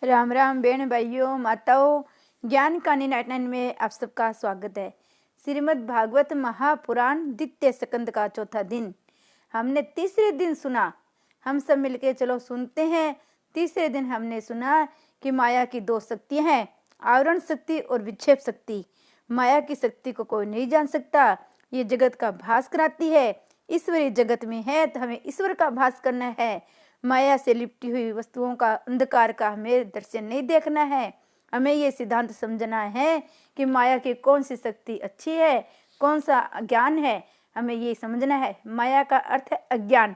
राम राम बहन भाइयों माताओं, ज्ञान कहानी 99 में आप सबका स्वागत है। श्रीमद् भागवत महापुराण द्वितीय स्कंद का चौथा दिन हमने तीसरे दिन सुना। हम सब मिलके चलो सुनते हैं। तीसरे दिन हमने सुना कि माया की दो शक्तियां हैं, आवरण शक्ति और विक्षेप शक्ति। माया की शक्ति को कोई नहीं जान सकता, ये जगत का भास कराती है। ईश्वरी जगत में है तो हमें ईश्वर का भास करना है। माया से लिपटी हुई वस्तुओं का अंधकार का हमें दर्शन नहीं देखना है। हमें ये सिद्धांत समझना है कि माया की कौन सी शक्ति अच्छी है, कौन सा अज्ञान है। हमें ये समझना है। माया का अर्थ है अज्ञान।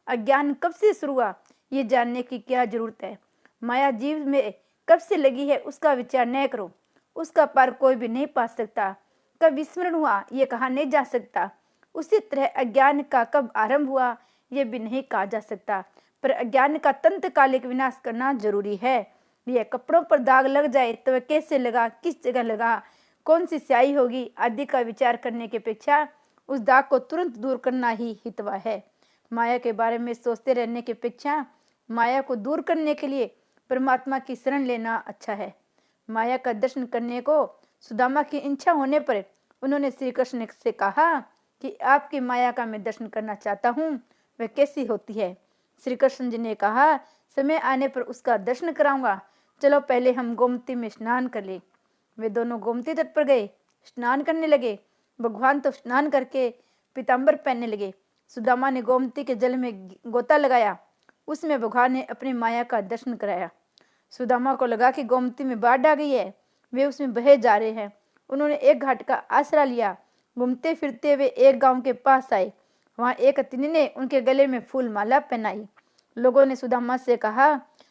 अज्ञान कब से शुरू हुआ, ये जानने की क्या जरूरत है। माया जीव में कब से लगी है, उसका विचार न करो। उसका पार कोई भी नहीं पा सकता। कब विस्मरण हुआ, ये कहा नहीं जा सकता। उसी तरह अज्ञान का कब आरंभ हुआ, ये भी नहीं कहा जा सकता। पर अज्ञान का तंतकालिक विनाश करना जरूरी है। यह कपड़ों पर दाग लग जाए तो वह कैसे लगा, किस जगह लगा, कौन सी स्याही होगी आदि का विचार करने की अपेक्षा उस दाग को तुरंत दूर करना ही हितवा है। माया के बारे में सोचते रहने की अपेक्षा माया को दूर करने के लिए परमात्मा की शरण लेना अच्छा है। माया का दर्शन करने को सुदामा की इच्छा होने पर उन्होंने श्री कृष्ण से कहा कि आपकी माया का मैं दर्शन करना चाहता हूँ, वह कैसी होती है। श्री कृष्ण जी ने कहा, समय आने पर उसका दर्शन कराऊंगा। चलो पहले हम गोमती में स्नान कर ले। वे दोनों गोमती तट पर गए, स्नान करने लगे। भगवान तो स्नान करके पीताम्बर पहनने लगे। सुदामा ने गोमती के जल में गोता लगाया, उसमें भगवान ने अपनी माया का दर्शन कराया। सुदामा को लगा कि गोमती में बाढ़ आ गई है, वे उसमें बहे जा रहे हैं। उन्होंने एक घाट का आसरा लिया। घूमते फिरते वे एक गांव के पास आए। वहां एक अतिथि ने उनके गले में फूल माला पहनाई। लोगों ने सुदामा से कहा,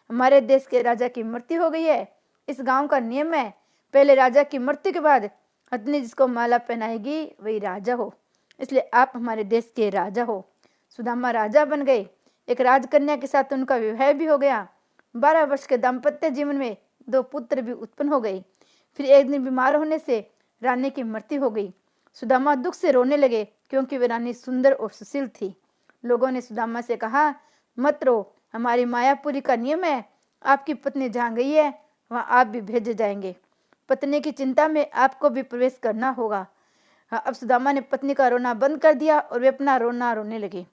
हमारे देश के राजा की मृत्यु हो गई है। इस गांव का नियम है, पहले राजा की मृत्यु के बाद अतिथि जिसको माला पहनाएगी वही राजा हो, इसलिए आप हमारे देश के राजा हो। सुदामा राजा बन गए। एक राजकन्या के साथ उनका विवाह भी हो गया। 12 वर्ष के दाम्पत्य जीवन में 2 पुत्र भी उत्पन्न हो गए। फिर एक दिन बीमार होने से रानी की मृत्यु हो गई। सुदामा दुख से रोने लगे क्योंकि वे रानी सुंदर और सुशील थी। लोगों ने सुदामा से कहा, मत रो, हमारी मायापुरी का नियम है, आपकी पत्नी जहाँ गई है वहाँ आप भी भेजे जाएंगे। पत्नी की चिंता में आपको भी प्रवेश करना होगा। हाँ, अब सुदामा ने पत्नी का रोना बंद कर दिया और वे अपना रोना रोने लगे।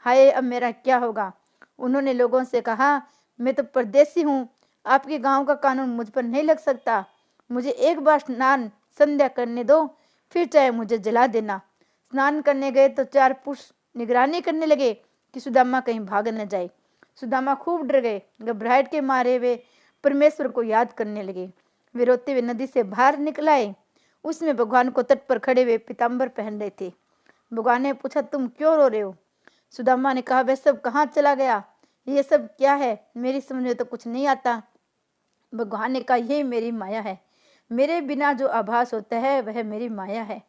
हाय, अब मेरा क्या होगा। उन्होंने लोगों से कहा, मैं तो परदेसी हूँ, आपके गांव का कानून मुझ पर नहीं लग सकता। मुझे एक बार स्नान संध्या करने दो, फिर चाहे मुझे जला देना। स्नान करने गए तो 4 पुरुष निगरानी करने लगे कि सुदामा कहीं भाग न जाए। सुदामा खूब डर गए। घबराहट के मारे वे परमेश्वर को याद करने लगे। वे रोते हुए नदी से बाहर निकल आए। उसमें भगवान को तट पर खड़े हुए पीताम्बर पहन रहे थे। भगवान ने पूछा, तुम क्यों रो रहे हो। सुदामा ने कहा, वह सब कहाँ चला गया, ये सब क्या है, मेरी समझ में तो कुछ नहीं आता। भगवान ने कहा, यही मेरी माया है। मेरे बिना जो आभास होता है वह मेरी माया है।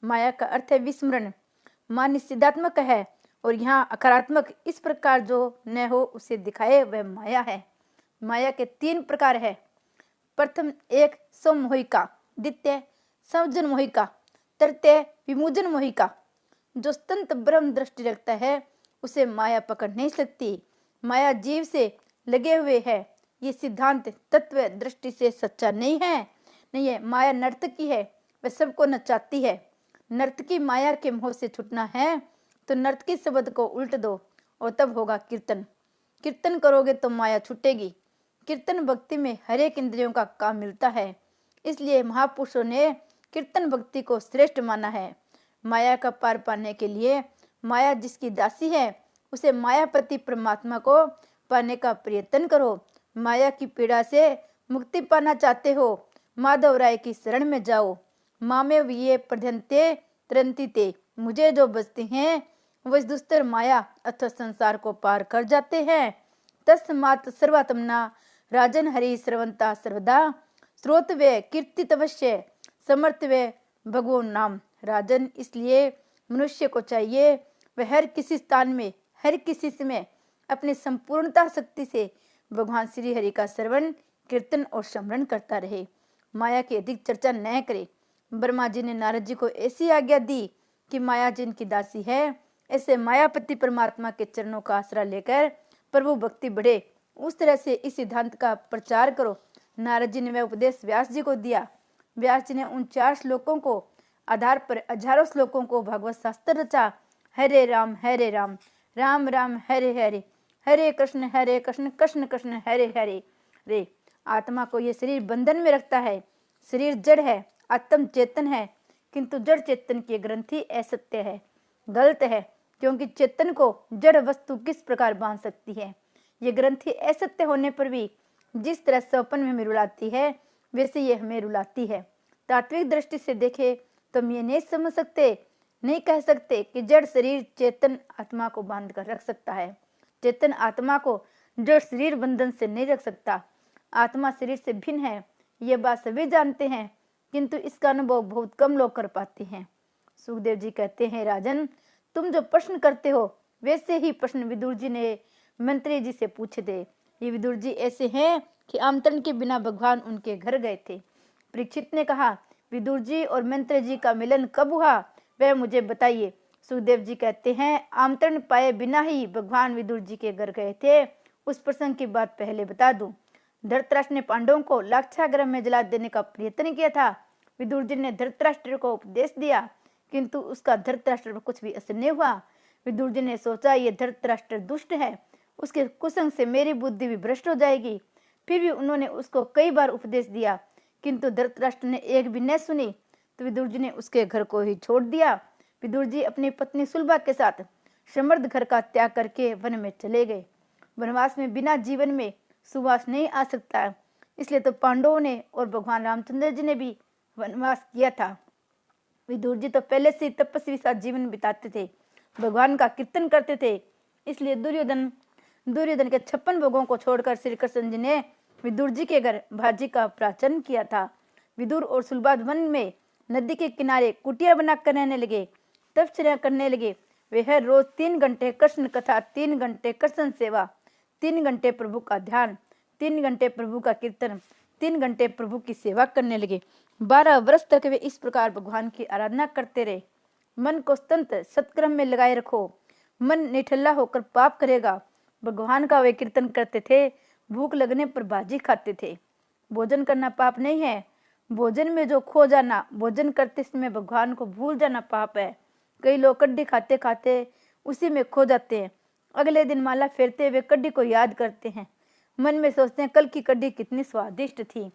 माया का अर्थ है विस्मरण। मां निषेधात्मक है और यहाँ अकारात्मक। इस प्रकार जो न हो उसे दिखाए वह माया है। माया के 3 प्रकार है। प्रथम एक स्वमोहिका, द्वितीय संयोजन मोहिका, तृतीय विमोचन मोहिका। जो स्तंत ब्रह्म दृष्टि रखता है उसे माया पकड़ नहीं सकती। माया जीव से लगे हुए है, ये सिद्धांत तत्व दृष्टि से सच्चा नहीं है। माया नर्तकी है, वह सबको नचाती है। नर्तकी माया के मोह से छूटना है तो नर्तकी शब्द को उल्ट दो और तब होगा कीर्तन। कीर्तन करोगे तो माया छूटेगी। कीर्तन भक्ति में हर एक इंद्रियों का काम मिलता है, इसलिए महापुरुषों ने कीर्तन भक्ति को श्रेष्ठ माना है। माया का पार पाने के लिए माया जिसकी दासी है उसे मायापति परमात्मा को पाने का प्रयत्न करो। माया की पीड़ा से मुक्ति पाना चाहते हो, माधव राय की शरण में जाओ। मामे ये प्रध्यंते त्रंतिते, मुझे जो बचते हैं वो इस दुस्तर माया अथवा संसार को पार कर जाते हैं। तस्मात् सर्वात्मना राजन हरि सर्वंता सर्वदा, स्रोत वे कीर्तितवश्य समर्थ वे भगवान नाम। राजन, इसलिए मनुष्य को चाहिए वह हर किसी स्थान में, हर किसी समय अपनी संपूर्णता शक्ति से भगवान श्री हरि का श्रवण, कीर्तन और स्मरण करता रहे। माया की अधिक चर्चा न करे। ब्रह्मा जी ने नारद जी को ऐसी आज्ञा दी कि माया जिनकी दासी है, ऐसे मायापति परमात्मा के चरणों का आसरा लेकर प्रभु भक्ति बढ़े उस तरह से इस सिद्धांत का प्रचार करो। नारद जी ने वह उपदेश व्यास जी को दिया। व्यास जी ने उन 4 श्लोकों को आधार पर हजारों श्लोकों को भगवत शास्त्र रचा। हरे राम राम राम हरे हरे, हरे कृष्ण कृष्ण कृष्ण हरे हरे रे। आत्मा को ये शरीर बंधन में रखता है। शरीर जड़ है, आत्म चेतन है, किंतु जड़ चेतन की ग्रंथि असत्य है, गलत है, क्योंकि चेतन को जड़ वस्तु किस प्रकार बांध सकती है। ये ग्रंथि असत्य होने पर भी जिस तरह स्वप्न में हमें रुलाती है, वैसे ये हमें रुलाती है। तात्विक दृष्टि से देखे तो हम ये नहीं समझ सकते, नहीं कह सकते कि जड़ शरीर चेतन आत्मा को बांध कर रख सकता है। चेतन आत्मा को जड़ शरीर बंधन से नहीं रख सकता। आत्मा शरीर से भिन्न है, ये बात सभी जानते हैं, किंतु इसका अनुभव बहुत कम लोग कर पाते हैं। सुखदेव जी कहते हैं, राजन, तुम जो प्रश्न करते हो वैसे ही प्रश्न विदुर जी ने मंत्री जी से पूछे थे। ये विदुर जी ऐसे हैं कि आमंत्रण के बिना भगवान उनके घर गए थे। परीक्षित ने कहा, विदुर जी और मंत्री जी का मिलन कब हुआ, वह मुझे बताइए। सुखदेव जी कहते हैं, आमंत्रण पाए बिना ही भगवान विदुर जी के घर गए थे। उस प्रसंग की बात पहले बता दूं। धृतराष्ट्र ने पांडवों को लाक्षागृह में जला देने का प्रयत्न किया था। विदुर जी ने धृतराष्ट्र को उपदेश दिया, किंतु उसका धृतराष्ट्र पर कुछ भी असर नहीं हुआ। विदुर जी ने सोचा, ये धृतराष्ट्र दुष्ट है, उसके कुसंग से मेरी बुद्धि भी भ्रष्ट हो जाएगी। फिर भी उन्होंने उसको कई बार उपदेश दिया, किंतु धृतराष्ट्र ने एक भी न सुनी, तो विदुर जी ने उसके घर को ही छोड़ दिया। विदुर जी अपनी पत्नी सुलभा के साथ समृद्ध घर का त्याग करके वन में चले गए। वनवास में बिना जीवन में सुवास नहीं आ सकता, इसलिए तो पांडवों ने और भगवान रामचंद्र जी ने भी वनवास किया था। विदुर जी तो पहले से तपस्वी सा जीवन बिताते थे, भगवान का कीर्तन करते थे, इसलिए दुर्योधन के 56 भोगों को छोड़कर श्री कृष्ण जी ने विदुर जी के घर भाजी का प्राचन किया था। विदुर और सुलभा वन में नदी के किनारे कुटिया बनाकर रहने लगे, तपस्या करने लगे। वे हर रोज 3 घंटे कृष्ण कथा, 3 घंटे कृष्ण सेवा, 3 घंटे प्रभु का ध्यान, 3 घंटे प्रभु का कीर्तन, 3 घंटे प्रभु की सेवा करने लगे। 12 वर्ष तक वे इस प्रकार भगवान की आराधना करते रहे। मन को संत सत्कर्म में लगाए रखो, मन निठल्ला होकर पाप करेगा। भगवान का वे कीर्तन करते थे, भूख लगने पर भाजी खाते थे। भोजन करना पाप नहीं है, भोजन में जो खो जाना, भोजन करते समय भगवान को भूल जाना पाप है। कई लोग कड्डी खाते खाते उसी में खो जाते हैं। अगले दिन माला फेरते हुए कड्डी को याद करते हैं, मन में सोचते हैं कल की कड्डी कितनी स्वादिष्ट थी।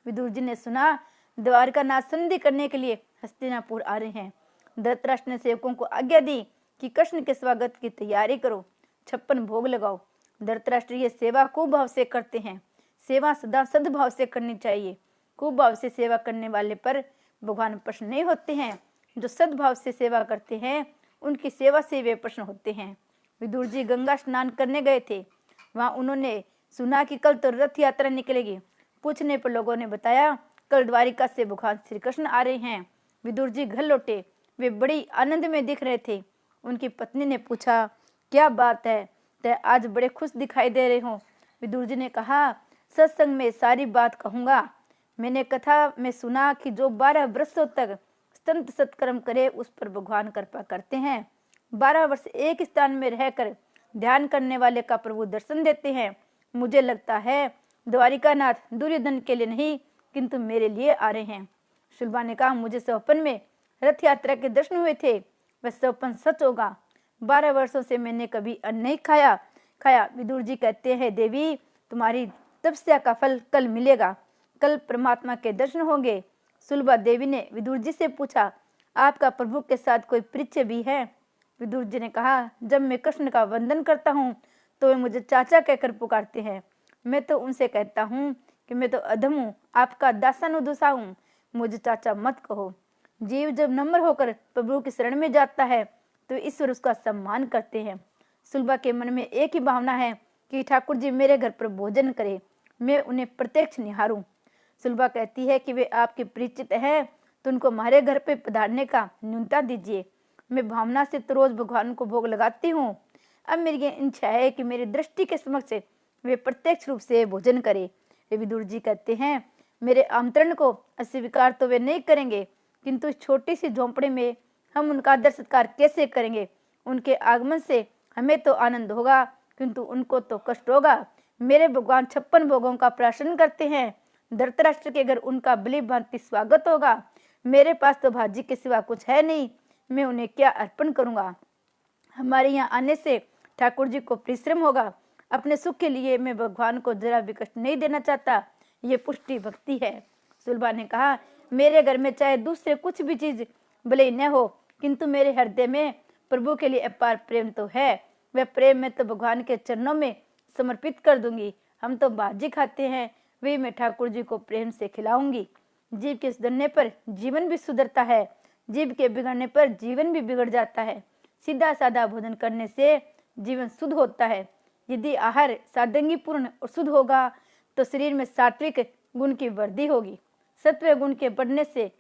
विदुर जी ने सुना द्वारका नाथ संधि करने के लिए हस्तिनापुर आ रहे हैं। धृतराष्ट्र ने सेवकों को आज्ञा दी कि कृष्ण के स्वागत की तैयारी करो, 56 भोग लगाओ। धृतराष्ट्र ये सेवा कुभाव से करते हैं। सेवा सदा सद्भाव से करनी चाहिए। कुभाव से सेवा करने वाले पर भगवान प्रसन्न नहीं होते हैं। जो सद्भाव से सेवा करते हैं उनकी सेवा से वे प्रसन्न होते हैं। विदुर जी गंगा स्नान करने गए थे। वहां उन्होंने सुना कि कल तो रथ यात्रा निकलेगी। पूछने पर लोगों ने बताया कल द्वारिका से भगवान श्री कृष्ण आ रहे हैं। विदुर जी घर लौटे, वे बड़ी आनंद में दिख रहे थे। उनकी पत्नी ने पूछा, क्या बात है, ते आज बड़े खुश दिखाई दे रहे हो। विदुर जी ने कहा, सत्संग में सारी बात कहूंगा। मैंने कथा में सुना कि जो 12 वर्षों तक संत सत्कर्म करे उस पर भगवान कृपा करते हैं। 12 वर्ष एक स्थान में रहकर ध्यान करने वाले का प्रभु दर्शन देते हैं। मुझे लगता है द्वारिका नाथ दुर्योधन के लिए नहीं किंतु मेरे लिए आ रहे हैं। सुलभा ने कहा, मुझे स्वप्न में रथ यात्रा के दर्शन हुए थे, वह स्वप्न सच होगा। 12 वर्षों से मैंने कभी अन्न नहीं खाया। विदुर जी कहते हैं, देवी तुम्हारी तपस्या का फल कल मिलेगा, कल परमात्मा के दर्शन होंगे। सुलभा देवी ने विदुर जी से पूछा, आपका प्रभु के साथ कोई परिचय भी है? विदुर जी ने कहा, जब मैं कृष्ण का वंदन करता हूँ तो वे मुझे चाचा कहकर पुकारते हैं। मैं तो उनसे कहता हूँ कि मैं तो अधम हूँ, आपका दासानुदुसा हूँ, मुझे चाचा मत कहो। जीव जब नम्र होकर प्रभु की शरण में जाता है तो ईश्वर उसका सम्मान करते हैं। सुलभा के मन में एक ही भावना है कि ठाकुर जी मेरे घर पर भोजन करे, मैं उन्हें प्रत्यक्ष निहारूं। सुलभा कहती है कि वे आपके परिचित हैं तो उनको हमारे घर पे पधारने का न्यूनता दीजिए। मैं भावना से तो रोज भगवान को भोग लगाती हूँ। अब मेरी ये इच्छा है कि मेरी दृष्टि के समक्ष वे प्रत्यक्ष रूप से भोजन करे। विदुर जी कहते हैं, मेरे आमंत्रण को अस्वीकार तो वे नहीं करेंगे, किंतु इस छोटी सी झोंपड़ी में हम उनका आदर सत्कार कैसे करेंगे? उनके आगमन से हमें तो आनंद होगा किंतु उनको तो कष्ट होगा। मेरे भगवान 56 भोगों का प्राशन करते हैं। धृतराष्ट्र के घर उनका भली भांति स्वागत होगा। मेरे पास तो भाजी के सिवा कुछ है नहीं, मैं उन्हें क्या अर्पण करूंगा। हमारे यहाँ आने से ठाकुर जी को परिश्रम होगा। अपने सुख के लिए मैं भगवान को जरा भी कष्ट नहीं देना चाहता। ये पुष्टि भक्ति है। सुलभा ने कहा, मेरे घर में चाहे दूसरे कुछ भी चीज भले न हो, किंतु मेरे हृदय में प्रभु के लिए अपार प्रेम तो है। वह प्रेम मैं तो भगवान के चरणों में समर्पित कर दूंगी। हम तो भाजी खाते हैं, वे मैं ठाकुर जी को प्रेम से खिलाऊंगी। जीव के सुधरने पर जीवन भी सुधरता है, जीव के बिगड़ने पर जीवन भी बिगड़ जाता है। सीधा साधा भोजन करने से जीवन शुद्ध होता है। यदि आहार सादगी पूर्ण और शुद्ध होगा तो शरीर में सात्विक गुण की वृद्धि होगी। सत्व गुण के बढ़ने से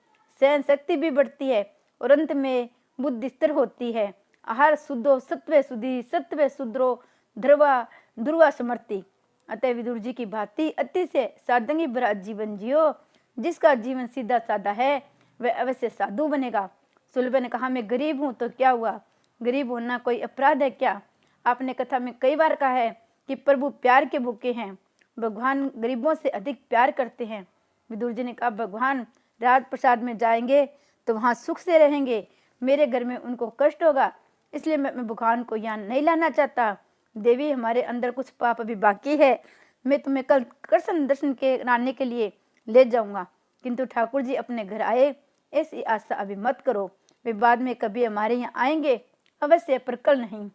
सहन शक्ति भी बढ़ती है और अंत में बुद्धि स्थिर होती है। आहार शुद्धो सत्व शुद्धि, सत्व शुद्रो ध्रुवा समर्थी। अतः विदुर जी की भांति अति से सादगी भरा जीवन जियो। जिसका जीवन सीधा साधा है वह अवश्य साधु बनेगा। सुलभ ने कहा, मैं गरीब हूँ तो क्या हुआ, गरीब होना कोई अपराध है क्या। आपने कथा में कई बार कहा है कि प्रभु प्यार के भूखे हैं, भगवान गरीबों से अधिक प्यार करते हैं। विदुर जी ने कहा, भगवान राज प्रसाद में जाएंगे तो वहाँ सुख से रहेंगे, मेरे घर में उनको कष्ट होगा, इसलिए मैं भगवान को यहाँ नहीं लाना चाहता। देवी, हमारे अंदर कुछ पाप अभी बाकी है, मैं तुम्हें कल कृष्ण दर्शन के लाने के लिए ले जाऊंगा, किंतु ठाकुर जी अपने घर आए ऐसी आशा अभी मत करो। वे बाद में कभी हमारे यहाँ आएंगे अवश्य, पर कल नहीं।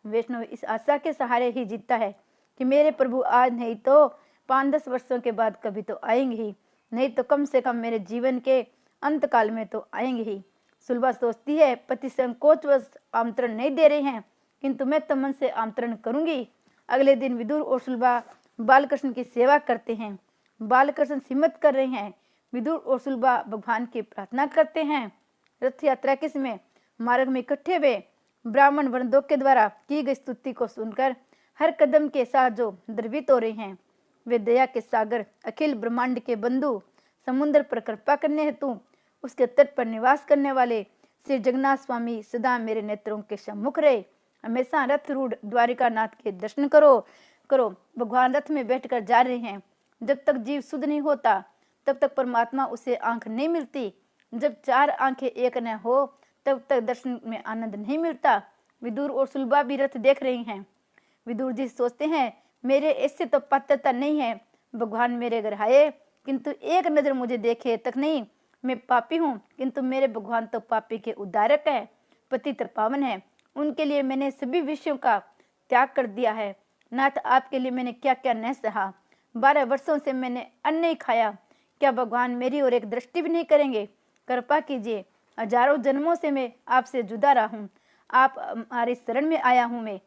वैष्णव इस आशा के सहारे ही जीता है कि मेरे प्रभु आज नहीं तो 5-10 वर्षों के बाद कभी तो आएंगे ही, नहीं तो कम से कम मेरे जीवन के अंत काल में तो आएंगे ही। सुलभा सोचती है, पति संकोचवश आमंत्रण नहीं दे रहे हैं, किंतु मैं तो मन से आमंत्रण करूंगी। अगले दिन विदुर और सुलभा बालकृष्ण की सेवा करते हैं। बालकृष्ण सिमत कर रहे हैं। विदुर और सुलभा भगवान की प्रार्थना करते हैं। रथ यात्रा के समय मार्ग में इकट्ठे हुए ब्राह्मण वर्णों के द्वारा की गई स्तुति को सुनकर हर कदम के साथ जो द्रवित हो रहे हैं, वे दया के सागर अखिल ब्रह्मांड के बंधु समुद्र पर कृपा करने हेतु उसके तट पर निवास करने वाले श्री जगन्नाथ स्वामी सदा मेरे नेत्रों के सम्मुख रहे। हमेशा रथ रूढ़ द्वारिका नाथ के दर्शन करो। भगवान रथ में बैठकर जा रहे हैं। जब तक जीव शुद्ध नहीं होता तब तक परमात्मा उसे आंख नहीं मिलती। जब 4 आंखें एक न हो तब तक दर्शन में आनंद नहीं मिलता। विदुर और सुलभा भी रथ देख रही हैं। विदुर जी सोचते हैं, मेरे ऐसे तो पात्रता नहीं है, भगवान मेरे घर आए किंतु एक नजर मुझे देखे तक नहीं। मैं पापी हूँ, किंतु मेरे भगवान तो पापी के उद्धारक है, पतित पावन है। उनके लिए मैंने सभी विषयों का त्याग कर दिया है। नाथ, आपके लिए मैंने क्या क्या न सहा। 12 वर्षों से मैंने अन्न नहीं खाया, क्या भगवान मेरी ओर एक दृष्टि भी नहीं करेंगे? कृपा कीजिए। हजारों जन्मों से मैं आपसे जुदा रहा हूँ, आप हमारी शरण में आया हूँ। मैं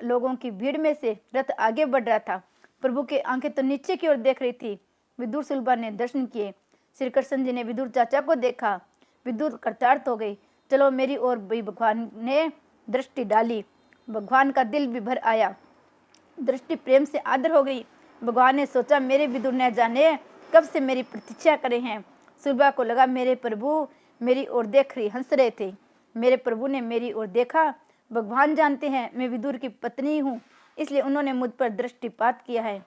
लोगों की भीड़ में से रथ आगे बढ़ रहा था, प्रभु की आंखें तो नीचे की ओर देख रही थी। विदुर सुलभा ने दर्शन किए। श्री कृष्ण जी ने विदुर चाचा को देखा। विदुर कृतार्थ हो गई। चलो मेरी ओर भी भगवान ने दृष्टि डाली। भगवान का दिल भी भर आया, दृष्टि प्रेम से आदर हो गई। भगवान ने सोचा, मेरे विदुर न जाने कब से मेरी प्रतीक्षा करे हैं। सुलभा को लगा मेरे प्रभु मेरी ओर देख रही हंस रहे थे। मेरे प्रभु ने मेरी ओर देखा। भगवान जानते हैं मैं विदुर की पत्नी हूँ, इसलिए उन्होंने मुझ पर दृष्टिपात किया है।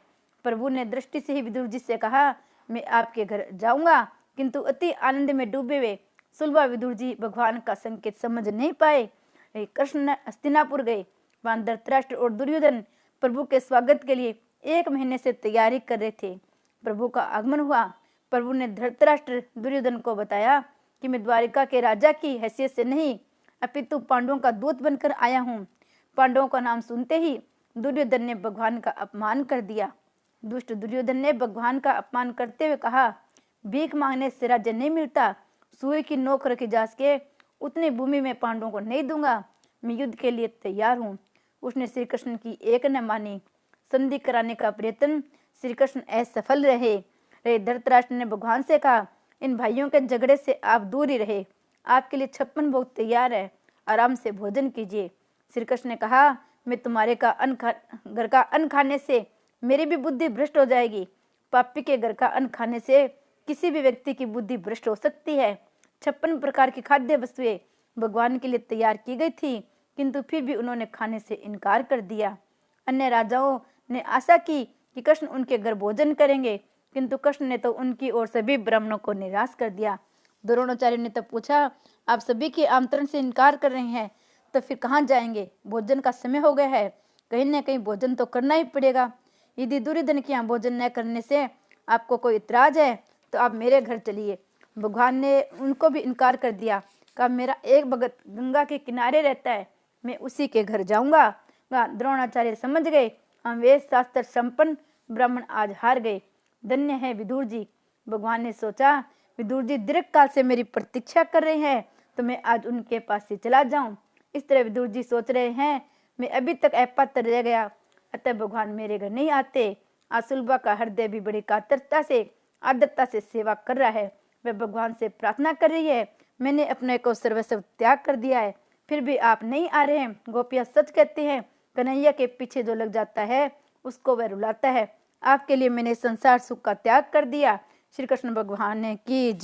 प्रभु ने दृष्टि से ही विदुर जी से कहा, मैं आपके घर जाऊंगा, किंतु अति आनंद में डूबे हुए सुलभा विदुर जी भगवान का संकेत समझ नहीं पाए। कृष्ण हस्तिनापुर गए। वहां धृतराष्ट्र और दुर्योधन प्रभु के स्वागत के लिए 1 महीने से तैयारी कर रहे थे। प्रभु का आगमन हुआ। प्रभु ने धृतराष्ट्र दुर्योधन को बताया कि मैं द्वारिका के राजा की हैसियत से नहीं अपितु पांडवों का दूत बनकर आया हूँ। पांडवों का नाम सुनते ही दुर्योधन ने भगवान का अपमान कर दिया। दुष्ट दुर्योधन ने भगवान का अपमान करते हुए कहा, भीख मांगने से राज्य नहीं मिलता, सुई की नोक रखी जा सके उतनी भूमि में पांडवों को नहीं दूंगा, मैं युद्ध के लिए तैयार हूँ। उसने श्री कृष्ण की एक न मानी। संधि कराने का प्रयत्न श्री कृष्ण असफल रहे। धृतराष्ट्र ने भगवान से कहा, इन भाइयों के झगड़े से आप दूर ही रहे, आपके लिए 56 भोग तैयार है, आराम से भोजन कीजिए। श्री कृष्ण ने कहा, मैं तुम्हारे घर का अन्न खाने से मेरी भी बुद्धि भ्रष्ट हो जाएगी। पापी के घर का अन्न खाने से किसी भी व्यक्ति की बुद्धि भ्रष्ट हो सकती है। 56 प्रकार की खाद्य वस्तुएं भगवान के लिए तैयार की गई थी, किंतु फिर भी उन्होंने खाने से इनकार कर दिया। अन्य राजाओं ने आशा की कि कृष्ण उनके घर भोजन करेंगे, किंतु कृष्ण ने तो उनकी और सभी ब्राह्मणों को निराश कर दिया। द्रोणाचार्य ने तब पूछा, आप सभी के आमंत्रण से इनकार कर रहे हैं तो फिर कहाँ जाएंगे? भोजन का समय हो गया है, कहीं न कहीं भोजन तो करना ही पड़ेगा। यदि दुर्योधन के यहाँ भोजन न करने से आपको कोई इतराज है तो आप मेरे घर चलिए। भगवान ने उनको भी इनकार कर दिया। कहा, मेरा एक भगत गंगा के किनारे रहता है, मैं उसी के घर जाऊंगा। द्रोणाचार्य समझ गए, हम वेद शास्त्र संपन्न ब्राह्मण आज हार गए। धन्य है विदुर जी। भगवान ने सोचा, विदुर जी दीर्घ काल से मेरी प्रतीक्षा कर रहे हैं तो मैं आज उनके पास से चला जाऊं। इस तरह विदुर जी सोच रहे हैं, मैं अभी तक अपात्र रह गया, अतः भगवान मेरे घर नहीं आते। आसुलबा का हृदय भी बड़ी कातरता से आदरता से सेवा कर रहा है। वह भगवान से प्रार्थना कर रही है, मैंने अपने को सर्वस्व त्याग कर दिया है, फिर भी आप नहीं आ रहे हैं। गोपियां सच कहती हैं, कन्हैया के पीछे जो लग जाता है उसको वह रुलाता है। आपके लिए मैंने संसार सुख का त्याग कर दिया। श्री कृष्ण भगवान ने की